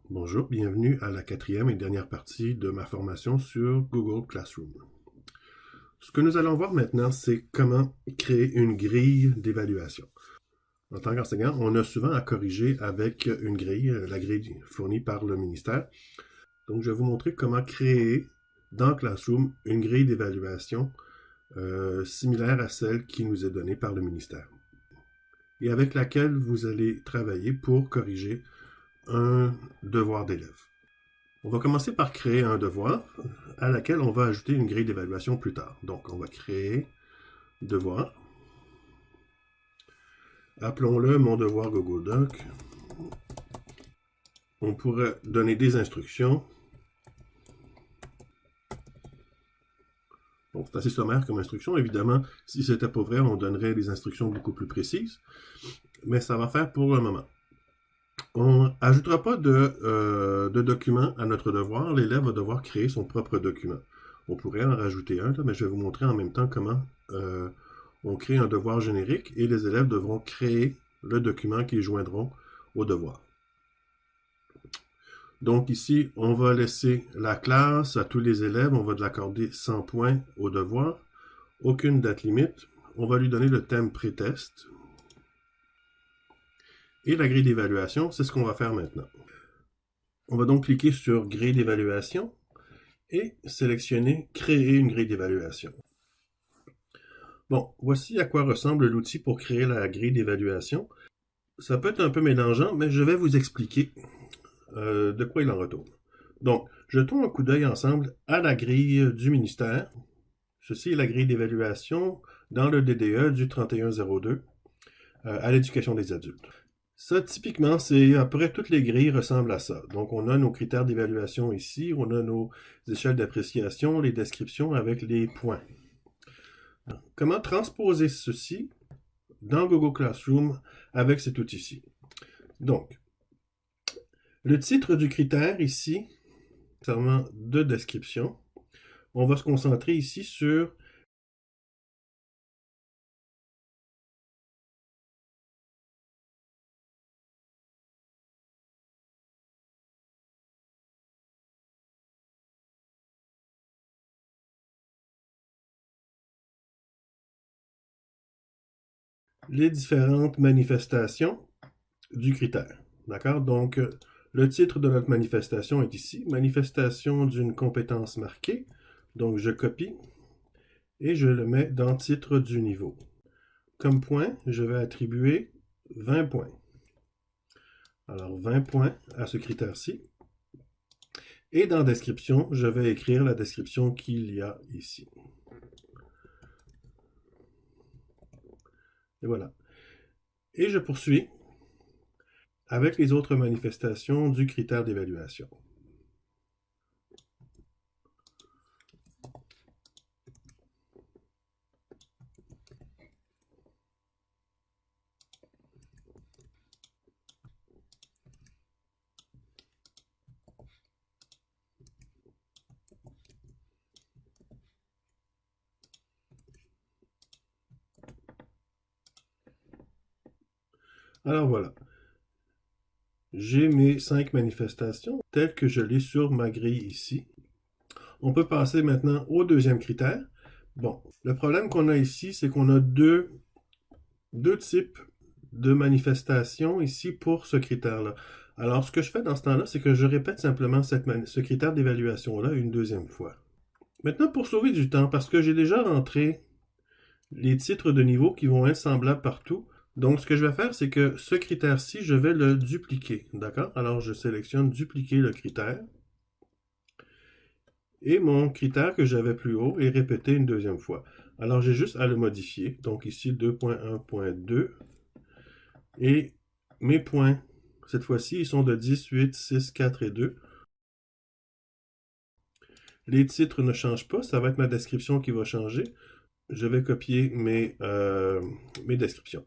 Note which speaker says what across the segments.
Speaker 1: Bonjour, bienvenue à la quatrième et dernière partie de ma formation sur Google Classroom. Ce que nous allons voir maintenant, c'est comment créer une grille d'évaluation. En tant qu'enseignant, on a souvent à corriger avec une grille, la grille fournie par le ministère. Donc, je vais vous montrer comment créer dans Classroom une grille d'évaluation similaire à celle qui nous est donnée par le ministère et avec laquelle vous allez travailler pour corriger un devoir d'élève. On va commencer par créer un devoir à laquelle on va ajouter une grille d'évaluation plus tard. Donc, on va créer devoir. Appelons-le mon devoir Google Doc. On pourrait donner des instructions. Bon, c'est assez sommaire comme instruction. Évidemment, si c'était pas vrai, on donnerait des instructions beaucoup plus précises. Mais ça va faire pour le moment. On n'ajoutera pas de document à notre devoir. L'élève va devoir créer son propre document. On pourrait en rajouter un, mais je vais vous montrer en même temps comment on crée un devoir générique et les élèves devront créer le document qu'ils joindront au devoir. Donc ici, on va laisser la classe à tous les élèves. On va l'accorder 100 points au devoir. Aucune date limite. On va lui donner le thème pré-test. Et la grille d'évaluation, c'est ce qu'on va faire maintenant. On va donc cliquer sur grille d'évaluation et sélectionner créer une grille d'évaluation. Bon, voici à quoi ressemble l'outil pour créer la grille d'évaluation. Ça peut être un peu mélangeant, mais je vais vous expliquer de quoi il en retourne. Donc, jetons un coup d'œil ensemble à la grille du ministère. Ceci est la grille d'évaluation dans le DDE du 3102 à l'éducation des adultes. Ça, typiquement, c'est à peu près toutes les grilles ressemblent à ça. Donc, on a nos critères d'évaluation ici, on a nos échelles d'appréciation, les descriptions avec les points. Comment transposer ceci dans Google Classroom avec cet outil-ci? Donc, le titre du critère ici, serment de description, on va se concentrer ici sur les différentes manifestations du critère. D'accord? Donc, le titre de notre manifestation est ici, manifestation d'une compétence marquée. Donc, je copie et je le mets dans titre du niveau. Comme point, je vais attribuer 20 points. Alors, 20 points à ce critère-ci. Et dans description, je vais écrire la description qu'il y a ici. Et voilà. Et je poursuis avec les autres manifestations du critère d'évaluation. Alors voilà. J'ai mes 5 manifestations telles que je l'ai sur ma grille ici. On peut passer maintenant au deuxième critère. Bon, le problème qu'on a ici, c'est qu'on a deux types de manifestations ici pour ce critère-là. Alors, ce que je fais dans ce temps-là, c'est que je répète simplement ce critère d'évaluation-là une deuxième fois. Maintenant, pour sauver du temps, parce que j'ai déjà rentré les titres de niveau qui vont être semblables partout, donc ce que je vais faire, c'est que ce critère-ci, je vais le dupliquer. D'accord? Alors, je sélectionne dupliquer le critère. Et mon critère que j'avais plus haut est répété une deuxième fois. Alors, j'ai juste à le modifier. Donc ici, 2.1.2. Et mes points, cette fois-ci, ils sont de 10, 8, 6, 4 et 2. Les titres ne changent pas, ça va être ma description qui va changer. Je vais copier mes descriptions.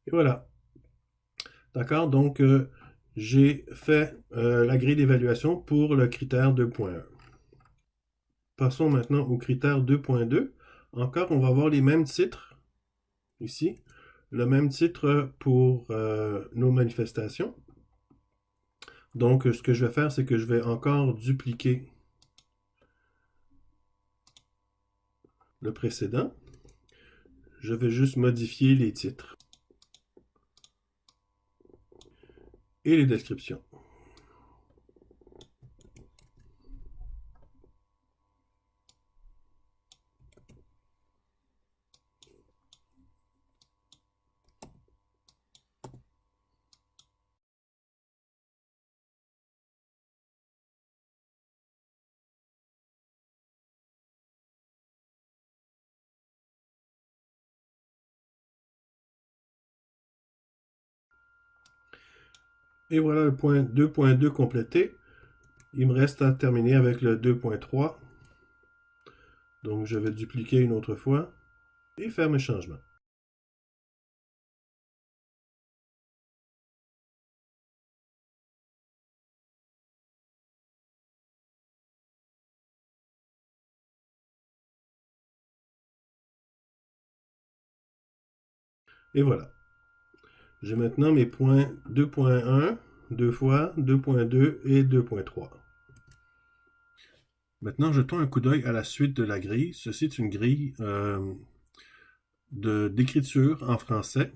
Speaker 1: Et voilà. D'accord? Donc, j'ai fait la grille d'évaluation pour le critère 2.1. Passons maintenant au critère 2.2. Encore, on va avoir les mêmes titres ici. Le même titre pour nos manifestations. Donc, ce que je vais faire, c'est que je vais encore dupliquer le précédent. Je vais juste modifier les titres et les descriptions. Et voilà le point 2.2 complété. Il me reste à terminer avec le 2.3. Donc, je vais dupliquer une autre fois et faire mes changements. Et voilà. J'ai maintenant mes points 2.1, 2 fois, 2.2 et 2.3. Maintenant, jetons un coup d'œil à la suite de la grille. Ceci est une grille d'écriture en français.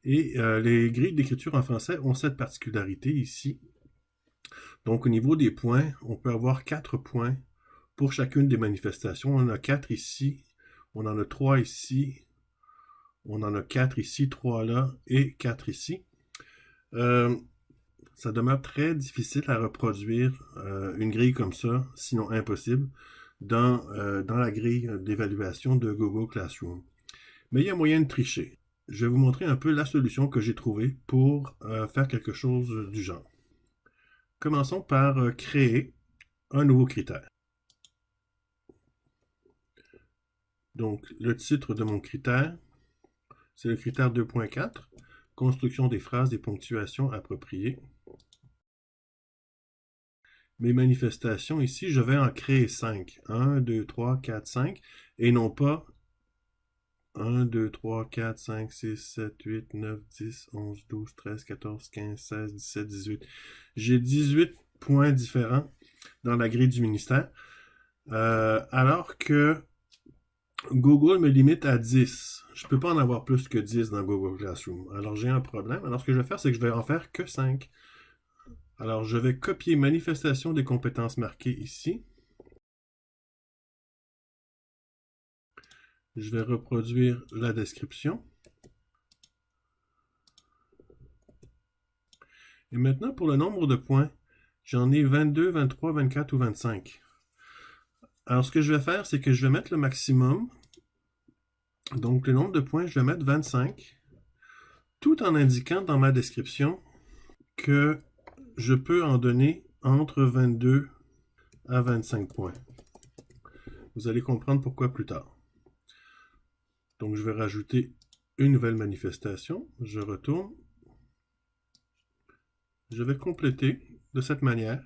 Speaker 1: Et les grilles d'écriture en français ont cette particularité ici. Donc, au niveau des points, on peut avoir 4 points pour chacune des manifestations. On en a 4 ici, on en a 3 ici, on en a 4 ici, 3 là et 4 ici. Ça demeure très difficile à reproduire une grille comme ça, sinon impossible, dans la grille d'évaluation de Google Classroom. Mais il y a moyen de tricher. Je vais vous montrer un peu la solution que j'ai trouvée pour faire quelque chose du genre. Commençons par créer un nouveau critère. Donc, le titre de mon critère, c'est le critère 2.4, construction des phrases et ponctuations appropriées. Mes manifestations, ici, je vais en créer 5. 1, 2, 3, 4, 5, et non pas 1, 2, 3, 4, 5, 6, 7, 8, 9, 10, 11, 12, 13, 14, 15, 16, 17, 18. J'ai 18 points différents dans la grille du ministère, alors que Google me limite à 10. Je ne peux pas en avoir plus que 10 dans Google Classroom. Alors j'ai un problème. Alors ce que je vais faire, c'est que je vais en faire que 5. Alors je vais copier manifestation des compétences marquées ici. Je vais reproduire la description. Et maintenant, pour le nombre de points, j'en ai 22, 23, 24 ou 25. Alors, ce que je vais faire, c'est que je vais mettre le maximum. Donc, le nombre de points, je vais mettre 25, tout en indiquant dans ma description que je peux en donner entre 22 à 25 points. Vous allez comprendre pourquoi plus tard. Donc, je vais rajouter une nouvelle manifestation. Je retourne. Je vais compléter de cette manière.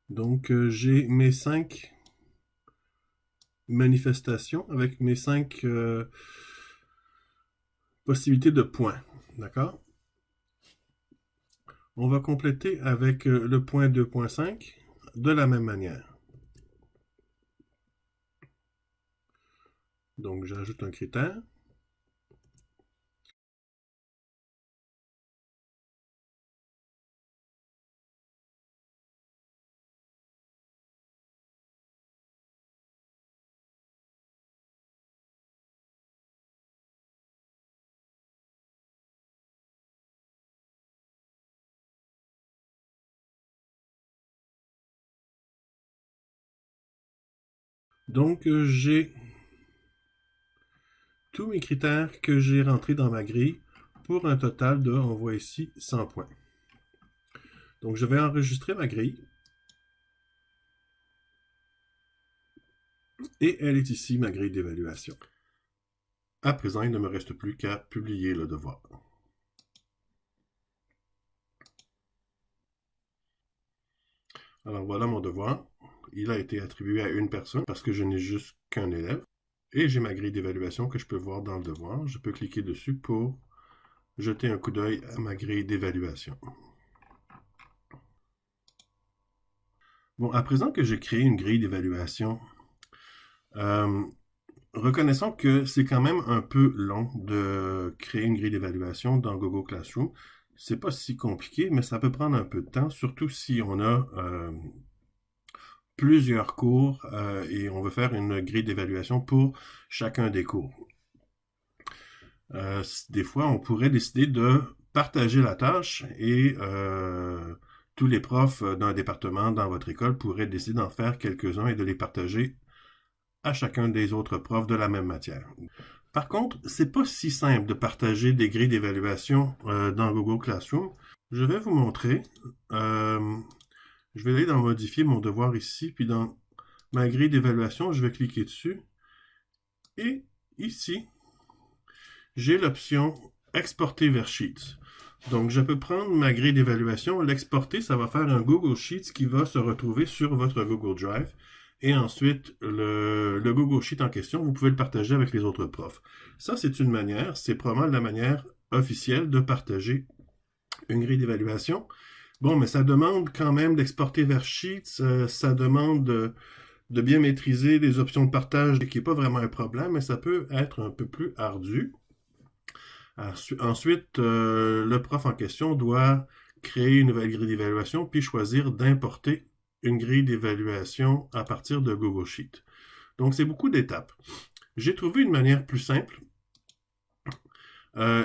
Speaker 1: Donc, j'ai mes 5 manifestations avec mes 5 possibilités de points. D'accord? On va compléter avec le point 2.5 de la même manière. Donc, j'ajoute un critère. Donc, j'ai tous mes critères que j'ai rentrés dans ma grille pour un total de, on voit ici, 100 points. Donc, je vais enregistrer ma grille. Et elle est ici, ma grille d'évaluation. À présent, il ne me reste plus qu'à publier le devoir. Alors voilà mon devoir. Il a été attribué à une personne parce que je n'ai juste qu'un élève. Et j'ai ma grille d'évaluation que je peux voir dans le devoir. Je peux cliquer dessus pour jeter un coup d'œil à ma grille d'évaluation. Bon, à présent que j'ai créé une grille d'évaluation, reconnaissons que c'est quand même un peu long de créer une grille d'évaluation dans Google Classroom. C'est pas si compliqué, mais ça peut prendre un peu de temps, surtout si on a plusieurs cours et on veut faire une grille d'évaluation pour chacun des cours. Des fois, on pourrait décider de partager la tâche et tous les profs d'un département dans votre école pourraient décider d'en faire quelques-uns et de les partager à chacun des autres profs de la même matière. Par contre, c'est pas si simple de partager des grilles d'évaluation dans Google Classroom. Je vais vous montrer. Je vais aller dans modifier mon devoir ici, puis dans ma grille d'évaluation, je vais cliquer dessus. Et ici, j'ai l'option exporter vers Sheets. Donc, je peux prendre ma grille d'évaluation, l'exporter, ça va faire un Google Sheets qui va se retrouver sur votre Google Drive. Et ensuite, le Google Sheet en question, vous pouvez le partager avec les autres profs. Ça, c'est une manière, c'est probablement la manière officielle de partager une grille d'évaluation. Bon, mais ça demande quand même d'exporter vers Sheets, ça demande de bien maîtriser les options de partage, qui n'est pas vraiment un problème, mais ça peut être un peu plus ardu. Ensuite, le prof en question doit créer une nouvelle grille d'évaluation, puis choisir d'importer une grille d'évaluation à partir de Google Sheet. Donc, c'est beaucoup d'étapes. J'ai trouvé une manière plus simple.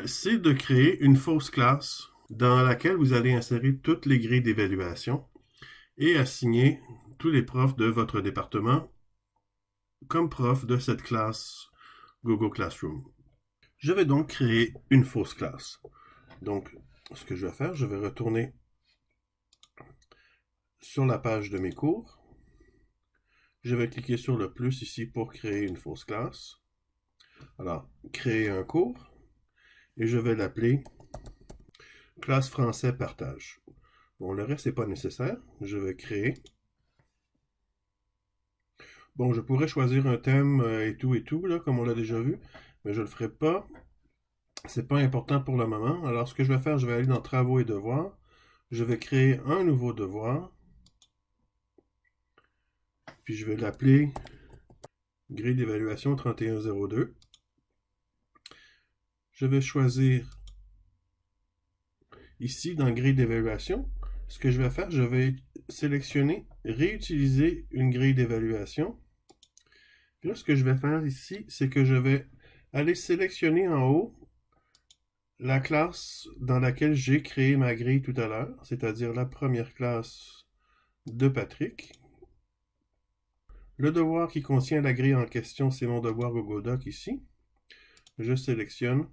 Speaker 1: C'est de créer une fausse classe dans laquelle vous allez insérer toutes les grilles d'évaluation et assigner tous les profs de votre département comme prof de cette classe Google Classroom. Je vais donc créer une fausse classe. Donc, ce que je vais faire, je vais retourner sur la page de mes cours. Je vais cliquer sur le plus ici pour créer une fausse classe. Alors, créer un cours. Et je vais l'appeler classe français partage. Bon, le reste n'est pas nécessaire. Je vais créer. Bon, je pourrais choisir un thème et tout, là, comme on l'a déjà vu, mais je ne le ferai pas. C'est pas important pour le moment. Alors, ce que je vais faire, je vais aller dans Travaux et devoirs. Je vais créer un nouveau devoir. Puis je vais l'appeler grille d'évaluation 3102. Je vais choisir ici dans grille d'évaluation. Ce que je vais faire, je vais sélectionner réutiliser une grille d'évaluation. Puis là, ce que je vais faire ici, c'est que je vais aller sélectionner en haut la classe dans laquelle j'ai créé ma grille tout à l'heure, c'est-à-dire la première classe de Patrick. Le devoir qui contient la grille en question, c'est mon devoir Google Doc ici. Je sélectionne.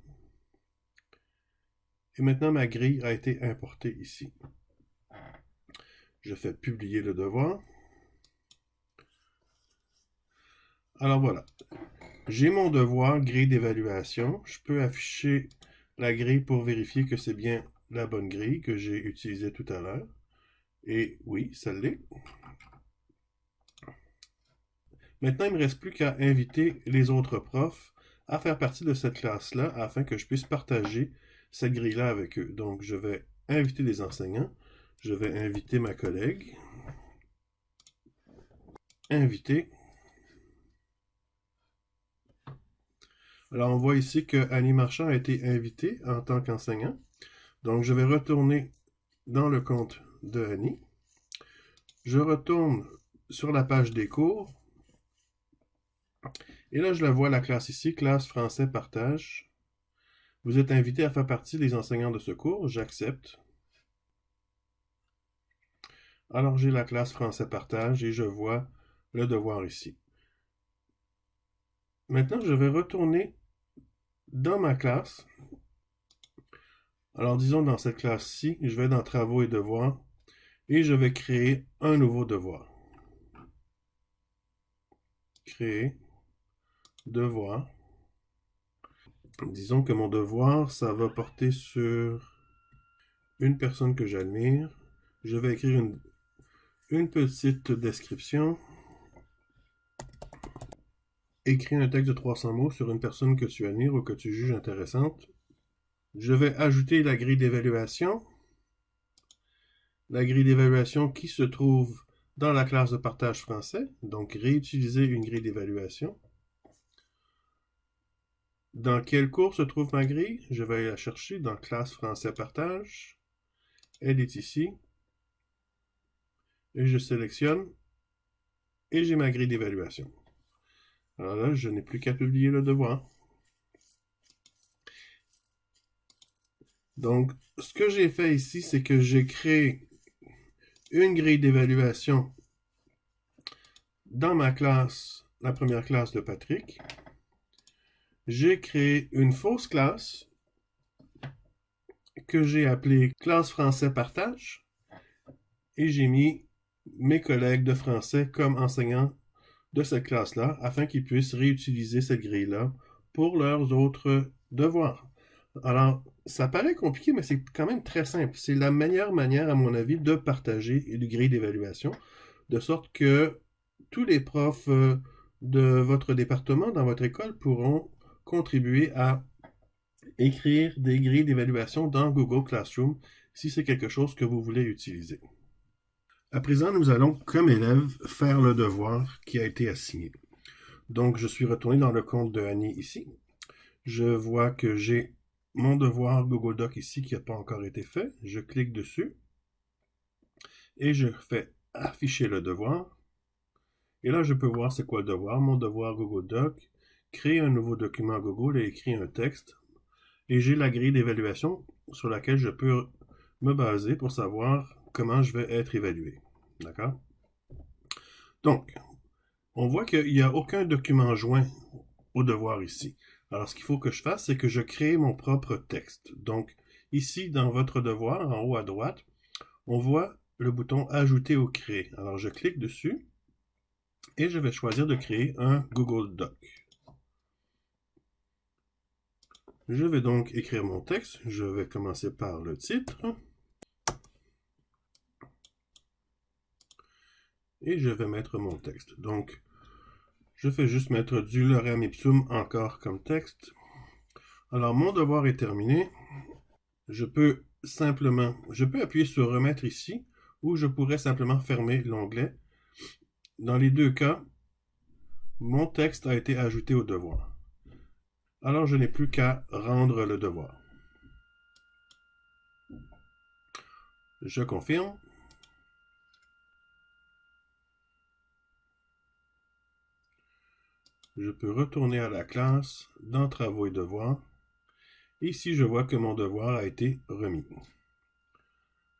Speaker 1: Et maintenant, ma grille a été importée ici. Je fais publier le devoir. Alors voilà. J'ai mon devoir grille d'évaluation. Je peux afficher la grille pour vérifier que c'est bien la bonne grille que j'ai utilisée tout à l'heure. Et oui, ça l'est. Maintenant, il ne me reste plus qu'à inviter les autres profs à faire partie de cette classe-là afin que je puisse partager cette grille-là avec eux. Donc, je vais inviter les enseignants. Je vais inviter ma collègue. Inviter. Alors, on voit ici que Annie Marchand a été invitée en tant qu'enseignant. Donc, je vais retourner dans le compte de Annie. Je retourne sur la page des cours. Et là, je la vois, la classe ici, classe français partage. Vous êtes invité à faire partie des enseignants de ce cours. J'accepte. Alors, j'ai la classe français partage et je vois le devoir ici. Maintenant, je vais retourner dans ma classe. Alors, disons dans cette classe-ci, je vais dans Travaux et devoirs et je vais créer un nouveau devoir. Créer, devoir. Disons que mon devoir, ça va porter sur une personne que j'admire. Je vais écrire une petite description. Écris un texte de 300 mots sur une personne que tu admires ou que tu juges intéressante. Je vais ajouter la grille d'évaluation. La grille d'évaluation qui se trouve dans la classe de partage français. Donc, réutiliser une grille d'évaluation. Dans quel cours se trouve ma grille? Je vais aller la chercher dans classe français partage. Elle est ici. Et je sélectionne. Et j'ai ma grille d'évaluation. Alors là, je n'ai plus qu'à publier le devoir. Donc, ce que j'ai fait ici, c'est que j'ai créé une grille d'évaluation dans ma classe, la première classe de Patrick. J'ai créé une fausse classe que j'ai appelée classe français partage et j'ai mis mes collègues de français comme enseignants de cette classe-là afin qu'ils puissent réutiliser cette grille-là pour leurs autres devoirs. Alors, ça paraît compliqué, mais c'est quand même très simple. C'est la meilleure manière, à mon avis, de partager une grille d'évaluation, de sorte que tous les profs de votre département, dans votre école, pourront contribuer à écrire des grilles d'évaluation dans Google Classroom si c'est quelque chose que vous voulez utiliser. À présent, nous allons, comme élève, faire le devoir qui a été assigné. Donc, je suis retourné dans le compte de Annie ici. Je vois que j'ai mon devoir Google Doc ici qui n'a pas encore été fait. Je clique dessus et je fais afficher le devoir. Et là, je peux voir c'est quoi le devoir. Mon devoir Google Doc, créer un nouveau document Google et écrire un texte. Et j'ai la grille d'évaluation sur laquelle je peux me baser pour savoir comment je vais être évalué. D'accord? Donc, on voit qu'il n'y a aucun document joint au devoir ici. Alors, ce qu'il faut que je fasse, c'est que je crée mon propre texte. Donc, ici, dans votre devoir, en haut à droite, on voit le bouton « Ajouter ou créer ». Alors, je clique dessus et je vais choisir de créer un Google Doc. Je vais donc écrire mon texte. Je vais commencer par le titre. Et je vais mettre mon texte. Donc, je fais juste mettre du lorem ipsum encore comme texte. Alors, mon devoir est terminé. Je peux appuyer sur remettre ici, ou je pourrais simplement fermer l'onglet. Dans les deux cas, mon texte a été ajouté au devoir. Alors, je n'ai plus qu'à rendre le devoir. Je confirme. Je peux retourner à la classe, dans Travaux et devoirs. Ici, je vois que mon devoir a été remis.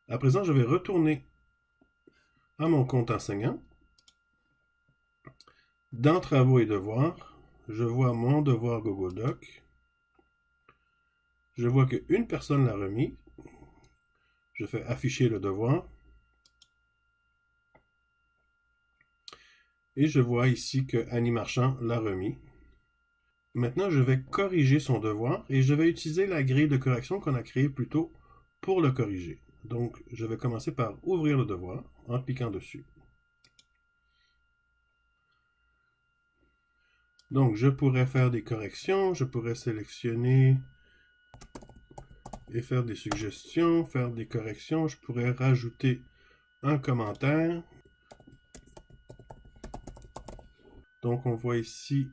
Speaker 1: À présent, je vais retourner à mon compte enseignant. Dans Travaux et devoirs, je vois mon devoir Google Doc. Je vois qu'une personne l'a remis. Je fais afficher le devoir. Et je vois ici que Annie Marchand l'a remis. Maintenant, je vais corriger son devoir et je vais utiliser la grille de correction qu'on a créée plus tôt pour le corriger. Donc, je vais commencer par ouvrir le devoir en cliquant dessus. Donc, je pourrais faire des corrections, je pourrais sélectionner et faire des suggestions, faire des corrections. Je pourrais rajouter un commentaire. Donc, on voit ici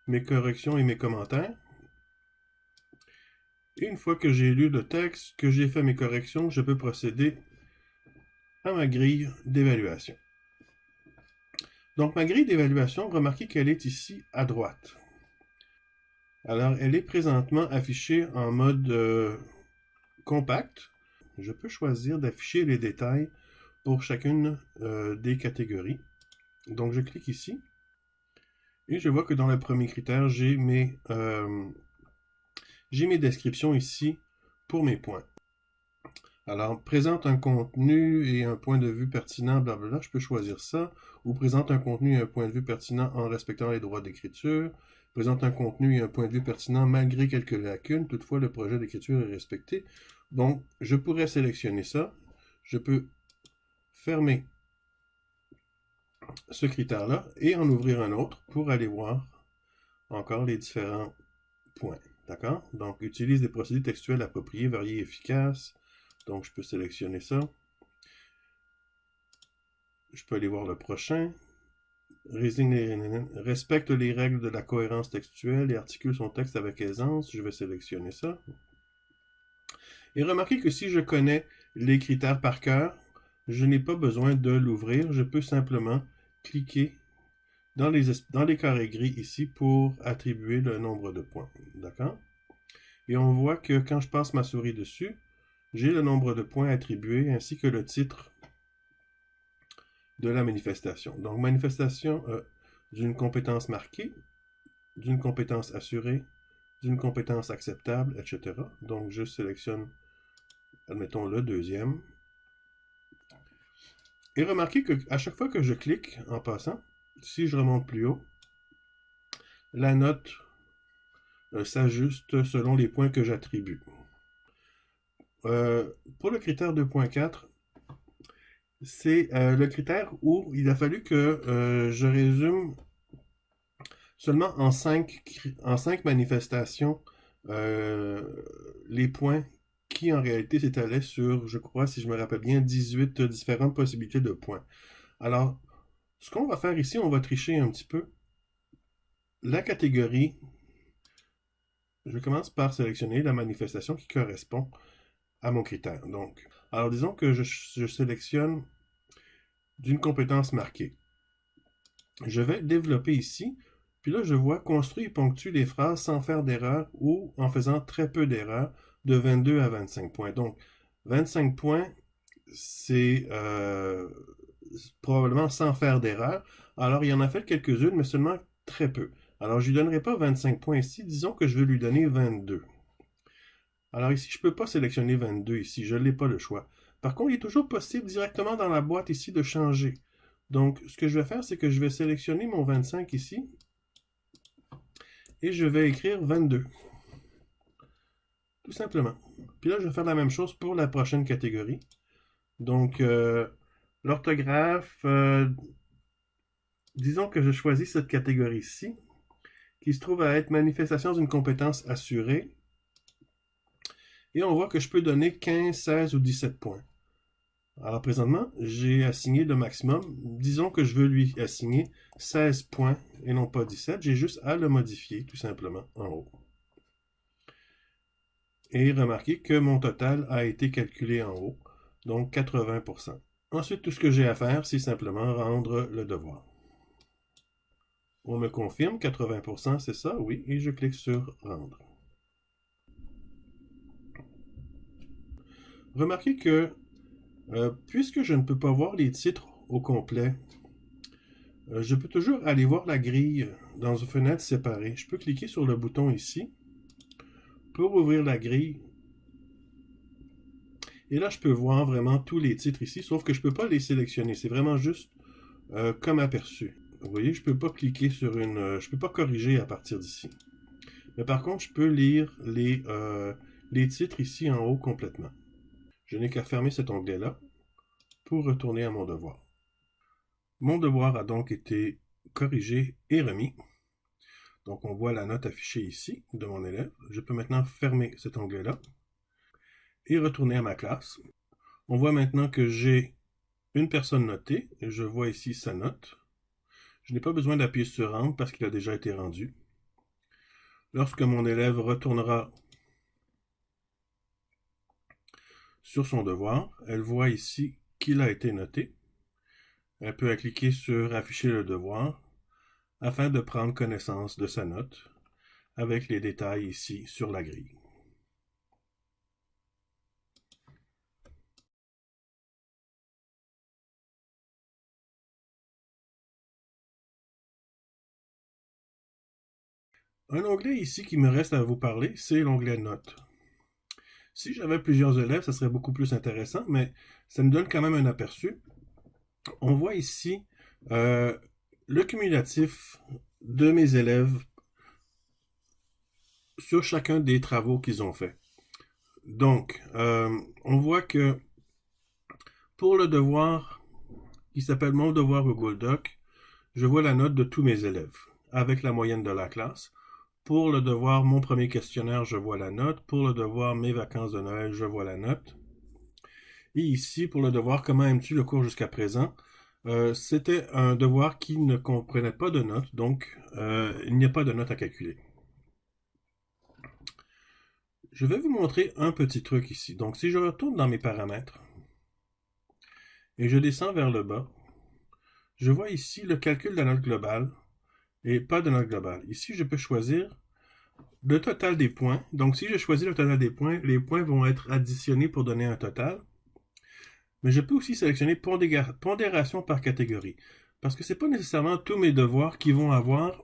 Speaker 1: mes corrections et mes commentaires. Et une fois que j'ai lu le texte, que j'ai fait mes corrections, je peux procéder à ma grille d'évaluation. Donc, ma grille d'évaluation, remarquez qu'elle est ici à droite. Alors, elle est présentement affichée en mode compact. Je peux choisir d'afficher les détails pour chacune des catégories. Donc, je clique ici. Et je vois que dans le premier critère, j'ai mes descriptions ici pour mes points. Alors, présente un contenu et un point de vue pertinent, blablabla, je peux choisir ça. Ou présente un contenu et un point de vue pertinent en respectant les droits d'écriture. Présente un contenu et un point de vue pertinent malgré quelques lacunes. Toutefois, le projet d'écriture est respecté. Donc, je pourrais sélectionner ça. Je peux fermer ce critère-là et en ouvrir un autre pour aller voir encore les différents points. D'accord? Donc, utilise des procédés textuels appropriés, variés et efficaces. Donc, je peux sélectionner ça. Je peux aller voir le prochain. Respecte les règles de la cohérence textuelle et articule son texte avec aisance. Je vais sélectionner ça. Et remarquez que si je connais les critères par cœur, je n'ai pas besoin de l'ouvrir. Je peux simplement cliquer dans les carrés gris ici pour attribuer le nombre de points. D'accord? Et on voit que quand je passe ma souris dessus, j'ai le nombre de points attribués ainsi que le titre de la manifestation. Donc, manifestation d'une compétence marquée, d'une compétence assurée, d'une compétence acceptable, etc. Donc, je sélectionne, admettons, le deuxième. Et remarquez qu'à chaque fois que je clique, en passant, si je remonte plus haut, la note s'ajuste selon les points que j'attribue. Pour le critère 2.4, c'est le critère où il a fallu que je résume seulement en 5 manifestations les points qui en réalité s'étalaient sur, je crois, si je me rappelle bien, 18 différentes possibilités de points. Alors, ce qu'on va faire ici, on va tricher un petit peu. La catégorie, je commence par sélectionner la manifestation qui correspond à mon critère. Donc, alors disons que je sélectionne d'une compétence marquée. Je vais développer ici, puis là je vois construire et ponctuer les phrases sans faire d'erreur ou en faisant très peu d'erreurs de 22 à 25 points. Donc 25 points, c'est probablement sans faire d'erreur. Alors il en a fait quelques-unes, mais seulement très peu. Alors je ne lui donnerai pas 25 points ici, disons que je vais lui donner 22. Alors ici, je ne peux pas sélectionner 22 ici, je n'ai pas le choix. Par contre, il est toujours possible directement dans la boîte ici de changer. Donc, ce que je vais faire, c'est que je vais sélectionner mon 25 ici et je vais écrire 22. Tout simplement. Puis là, je vais faire la même chose pour la prochaine catégorie. Donc, l'orthographe, disons que je choisis cette catégorie-ci, qui se trouve à être manifestation d'une compétence assurée. Et on voit que je peux donner 15, 16 ou 17 points. Alors présentement, j'ai assigné le maximum. Disons que je veux lui assigner 16 points et non pas 17. J'ai juste à le modifier tout simplement en haut. Et remarquez que mon total a été calculé en haut, donc 80%. Ensuite, tout ce que j'ai à faire, c'est simplement rendre le devoir. On me confirme 80%, c'est ça? Oui, et je clique sur rendre. Remarquez que puisque je ne peux pas voir les titres au complet, je peux toujours aller voir la grille dans une fenêtre séparée. Je peux cliquer sur le bouton ici pour ouvrir la grille. Et là, je peux voir vraiment tous les titres ici, sauf que je ne peux pas les sélectionner. C'est vraiment juste comme aperçu. Vous voyez, je ne peux pas cliquer sur une... je ne peux pas corriger à partir d'ici. Mais par contre, je peux lire les titres ici en haut complètement. Je n'ai qu'à fermer cet onglet-là pour retourner à mon devoir. Mon devoir a donc été corrigé et remis. Donc, on voit la note affichée ici de mon élève. Je peux maintenant fermer cet onglet-là et retourner à ma classe. On voit maintenant que j'ai une personne notée. Je vois ici sa note. Je n'ai pas besoin d'appuyer sur rendre parce qu'il a déjà été rendu. Lorsque mon élève retournera sur son devoir, elle voit ici qu'il a été noté. Elle peut cliquer sur afficher le devoir afin de prendre connaissance de sa note avec les détails ici sur la grille. Un onglet ici qui me reste à vous parler, c'est l'onglet Notes. Si j'avais plusieurs élèves, ça serait beaucoup plus intéressant, mais ça me donne quand même un aperçu. On voit ici le cumulatif de mes élèves sur chacun des travaux qu'ils ont fait. Donc, on voit que pour le devoir qui s'appelle Mon devoir Google Doc, je vois la note de tous mes élèves avec la moyenne de la classe. Pour le devoir Mon premier questionnaire, je vois la note. Pour le devoir Mes vacances de Noël, je vois la note. Et ici, pour le devoir Comment aimes-tu le cours jusqu'à présent, c'était un devoir qui ne comprenait pas de notes, donc il n'y a pas de notes à calculer. Je vais vous montrer un petit truc ici. Donc, si je retourne dans mes paramètres et je descends vers le bas, je vois ici le calcul de la note globale et pas de note globale. Ici, je peux choisir le total des points. Donc, si je choisis le total des points, les points vont être additionnés pour donner un total. Mais je peux aussi sélectionner pondération par catégorie. Parce que ce n'est pas nécessairement tous mes devoirs qui vont avoir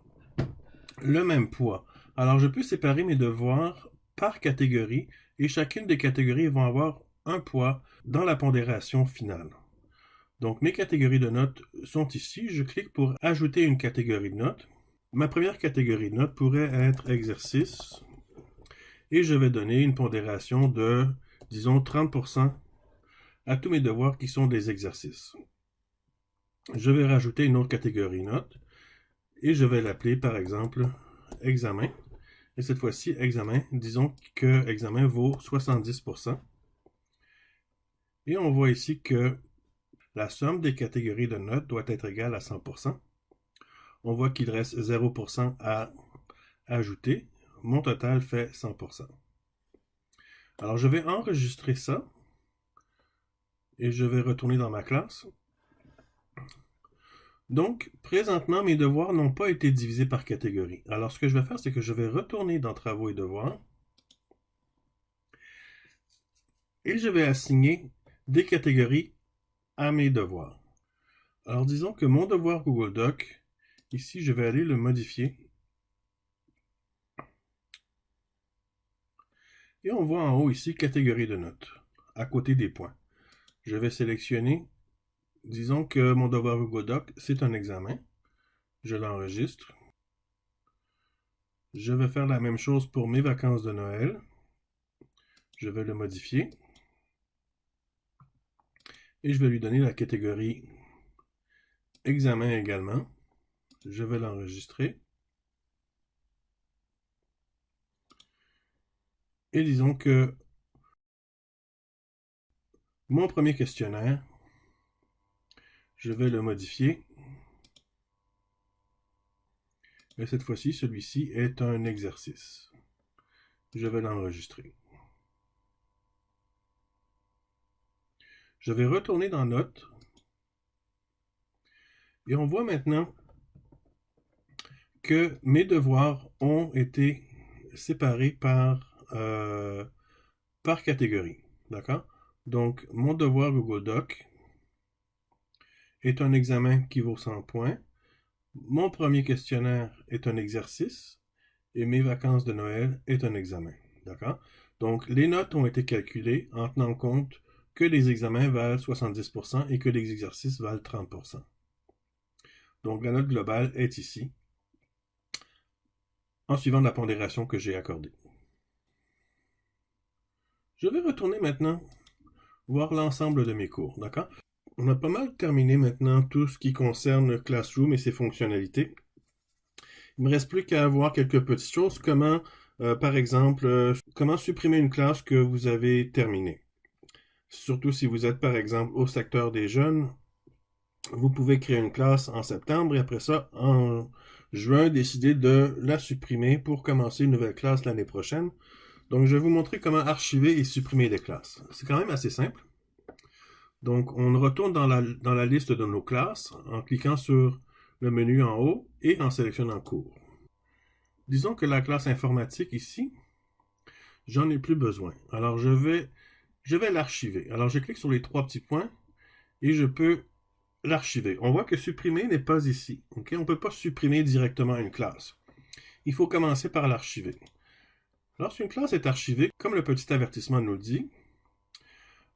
Speaker 1: le même poids. Alors, je peux séparer mes devoirs par catégorie et chacune des catégories vont avoir un poids dans la pondération finale. Donc, mes catégories de notes sont ici. Je clique pour ajouter une catégorie de notes. Ma première catégorie de notes pourrait être exercice et je vais donner une pondération de, disons, 30% à tous mes devoirs qui sont des exercices. Je vais rajouter une autre catégorie notes et je vais l'appeler par exemple examen. Et cette fois-ci, examen, disons que examen vaut 70%. Et on voit ici que la somme des catégories de notes doit être égale à 100%. On voit qu'il reste 0% à ajouter. Mon total fait 100%. Alors, je vais enregistrer ça et je vais retourner dans ma classe. Donc, présentement, mes devoirs n'ont pas été divisés par catégorie. Alors, ce que je vais faire, c'est que je vais retourner dans Travaux et devoirs et je vais assigner des catégories à mes devoirs. Alors, disons que mon devoir Google Doc, ici, je vais aller le modifier. Et on voit en haut ici, catégorie de notes, à côté des points. Je vais sélectionner, disons que mon devoir Google Doc, c'est un examen. Je l'enregistre. Je vais faire la même chose pour mes vacances de Noël. Je vais le modifier. Et je vais lui donner la catégorie examen également. Je vais l'enregistrer. Et disons que mon premier questionnaire, je vais le modifier. Et cette fois-ci, celui-ci est un exercice. Je vais l'enregistrer. Je vais retourner dans Notes. Et on voit maintenant que mes devoirs ont été séparés par catégorie. D'accord? Donc, mon devoir Google Doc est un examen qui vaut 100 points. Mon premier questionnaire est un exercice. Et mes vacances de Noël est un examen. D'accord? Donc, les notes ont été calculées en tenant compte que les examens valent 70% et que les exercices valent 30%. Donc, la note globale est ici, en suivant la pondération que j'ai accordée. Je vais retourner maintenant voir l'ensemble de mes cours, d'accord? On a pas mal terminé maintenant tout ce qui concerne Classroom et ses fonctionnalités. Il me reste plus qu'à voir quelques petites choses, comment, par exemple, comment supprimer une classe que vous avez terminée. Surtout si vous êtes, par exemple, au secteur des jeunes, vous pouvez créer une classe en septembre et après ça, en juin, décider de la supprimer pour commencer une nouvelle classe l'année prochaine. Donc, je vais vous montrer comment archiver et supprimer des classes. C'est quand même assez simple. Donc, on retourne dans la liste de nos classes en cliquant sur le menu en haut et en sélectionnant cours. Disons que la classe informatique ici, j'en ai plus besoin. Alors, je vais l'archiver. Alors, je clique sur les trois petits points et je peux l'archiver. On voit que supprimer n'est pas ici. Okay? On ne peut pas supprimer directement une classe. il faut commencer par l'archiver. Lorsqu'une classe est archivée, comme le petit avertissement nous le dit,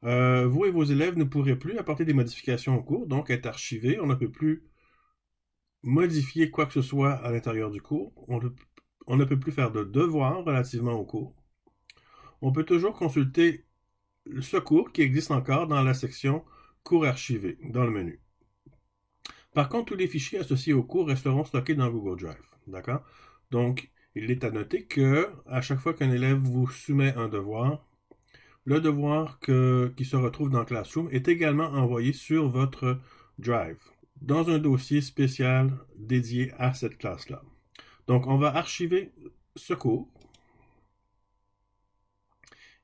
Speaker 1: vous et vos élèves ne pourrez plus apporter des modifications au cours, donc être archivé, on ne peut plus modifier quoi que ce soit à l'intérieur du cours, on ne peut plus faire de devoirs relativement au cours. On peut toujours consulter ce cours qui existe encore dans la section cours archivé dans le menu. Par contre, tous les fichiers associés au cours resteront stockés dans Google Drive. D'accord? Donc, il est à noter que à chaque fois qu'un élève vous soumet un devoir, le devoir qui se retrouve dans Classroom est également envoyé sur votre Drive, dans un dossier spécial dédié à cette classe-là. Donc, on va archiver ce cours.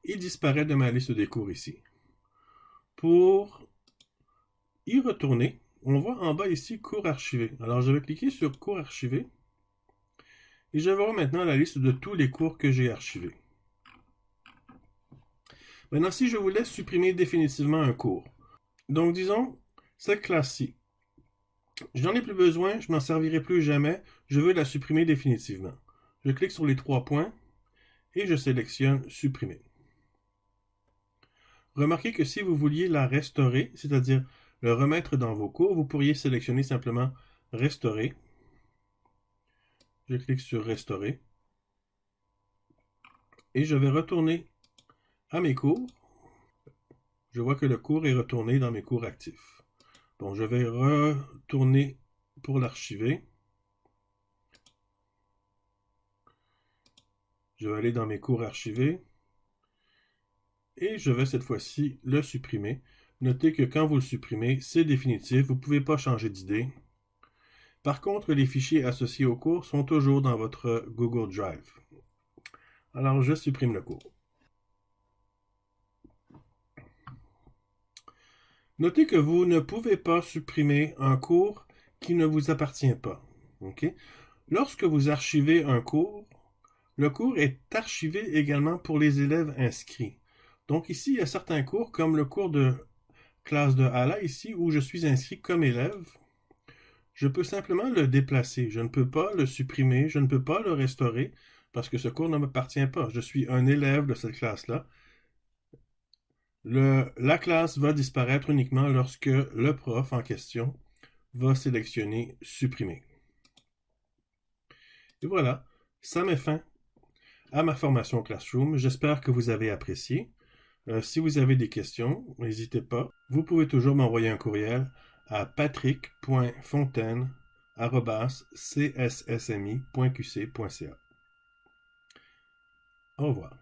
Speaker 1: Il disparaît de ma liste des cours ici. Pour y retourner, on voit en bas ici cours archivé. Alors, je vais cliquer sur cours archivé et je vais voir maintenant la liste de tous les cours que j'ai archivés. Maintenant, si je voulais supprimer définitivement un cours, donc disons, cette classe-ci, j'en ai plus besoin, je m'en servirai plus jamais, je veux la supprimer définitivement. Je clique sur les 3 points et je sélectionne supprimer. Remarquez que si vous vouliez la restaurer, c'est-à-dire le remettre dans vos cours, vous pourriez sélectionner simplement restaurer. Je clique sur restaurer et je vais retourner à mes cours. Je vois que le cours est retourné dans mes cours actifs. Donc, je vais retourner pour l'archiver. Je vais aller dans mes cours archivés. Et je vais cette fois-ci le supprimer. Notez que quand vous le supprimez, c'est définitif. Vous ne pouvez pas changer d'idée. Par contre, les fichiers associés au cours sont toujours dans votre Google Drive. Alors, je supprime le cours. Notez que vous ne pouvez pas supprimer un cours qui ne vous appartient pas. Okay? Lorsque vous archivez un cours, le cours est archivé également pour les élèves inscrits. Donc ici, il y a certains cours, comme le cours de classe de Hala, ici, où je suis inscrit comme élève. Je peux simplement le déplacer. Je ne peux pas le supprimer, je ne peux pas le restaurer, parce que ce cours ne m'appartient pas. Je suis un élève de cette classe-là. La classe va disparaître uniquement lorsque le prof en question va sélectionner supprimer. Et voilà, ça met fin à ma formation Classroom. J'espère que vous avez apprécié. Si vous avez des questions, n'hésitez pas. Vous pouvez toujours m'envoyer un courriel à patrick.fontaine@cssmi.qc.ca. Au revoir.